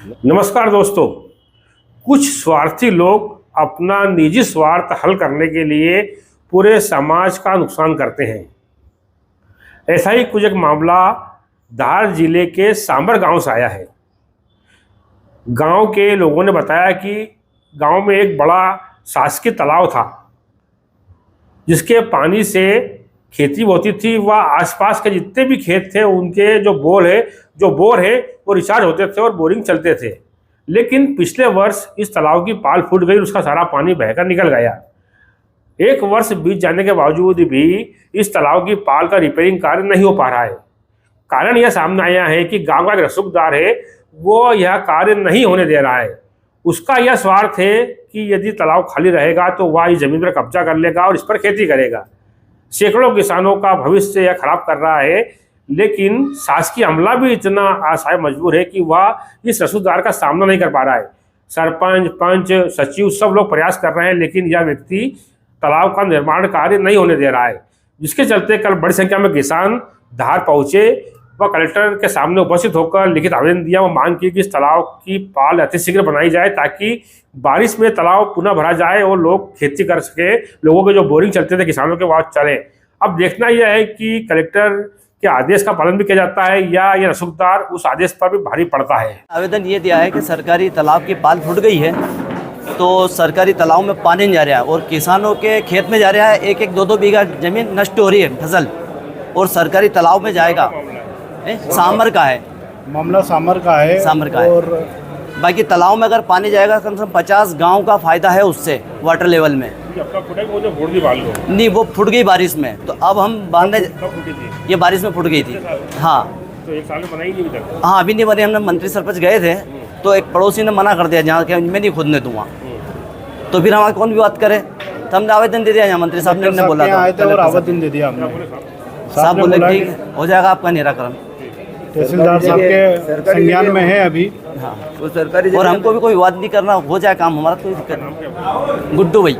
नमस्कार दोस्तों। कुछ स्वार्थी लोग अपना निजी स्वार्थ हल करने के लिए पूरे समाज का नुकसान करते हैं। ऐसा ही कुछ एक मामला धार जिले के सांबर गांव से आया है। गांव के लोगों ने बताया कि गांव में एक बड़ा शासकीय तालाब था जिसके पानी से खेती होती थी। वह आसपास के जितने भी खेत थे उनके जो बोर है वो रिचार्ज होते थे और बोरिंग चलते थे। लेकिन पिछले वर्ष इस तालाब की पाल फूट गई, उसका सारा पानी बहकर निकल गया। एक वर्ष बीत जाने के बावजूद भी इस तालाब की पाल का रिपेयरिंग कार्य नहीं हो पा रहा है। कारण यह सामने आया है कि गांव का एक रसूखदार है, वो यह कार्य नहीं होने दे रहा है। उसका यह स्वार्थ है कि यदि तालाब खाली रहेगा तो वह इस जमीन पर कब्जा कर लेगा और इस पर खेती करेगा। सैकड़ों किसानों का भविष्य यह खराब कर रहा है। लेकिन शासकीय अमला भी इतना असहाय मजबूर है कि वह इस रसूखदार का सामना नहीं कर पा रहा है। सरपंच, पंच, सचिव सब लोग प्रयास कर रहे हैं, लेकिन यह व्यक्ति तालाब का निर्माण कार्य नहीं होने दे रहा है। जिसके चलते कल बड़ी संख्या में किसान धार पहुंचे व कलेक्टर के सामने उपस्थित होकर लिखित आवेदन दिया। वो मांग की कि इस तालाब की पाल अतिशीघ्र बनाई जाए ताकि बारिश में तालाब पुनः भरा जाए और लोग खेती कर सके। लोगों के जो बोरिंग चलते थे किसानों के, वहाँ चले। अब देखना यह है कि कलेक्टर के आदेश का पालन भी किया जाता है या ये रसूखदार उस आदेश पर भी भारी पड़ता है। आवेदन ये दिया है कि सरकारी तालाब की पाल फूट गई है तो सरकारी तालाब में पानी नहीं जा रहा है और किसानों के खेत में जा रहा है। एक एक दो दो बीघा जमीन नष्ट हो रही है फसल, और सरकारी तालाब में जाएगा। सांबर का है मामला, सांबर का है। और बाकी तालाब में अगर पानी जाएगा कम से कम 50 गांव का फायदा है उससे वाटर लेवल में। नहीं, वो फूट गई बारिश में, तो अब हम बांधने, ये बारिश में फूट गई थी। हाँ, तो एक साल में बनाई नहीं तक। हाँ, अभी नहीं बनी। हमने मंत्री सरपंच गए थे तो एक पड़ोसी ने मना कर दिया, जहाँ के मैं नहीं खोदने दूंगा। तो फिर हमारा कौन भी बात करे, तो हमने आवेदन दे दिया। यहाँ मंत्री साहब ने बोला था, आवेदन दे दिया हमने। साहब बोले ठीक है, हो जाएगा आपका निराकरण। तहसीलदार साहब के संज्ञान में है अभी। हाँ, वो सरकारी, और हमको भी कोई विवाद नहीं करना, हो जाए काम हमारा, कोई दिक्कत नहीं। गुड्डू भाई।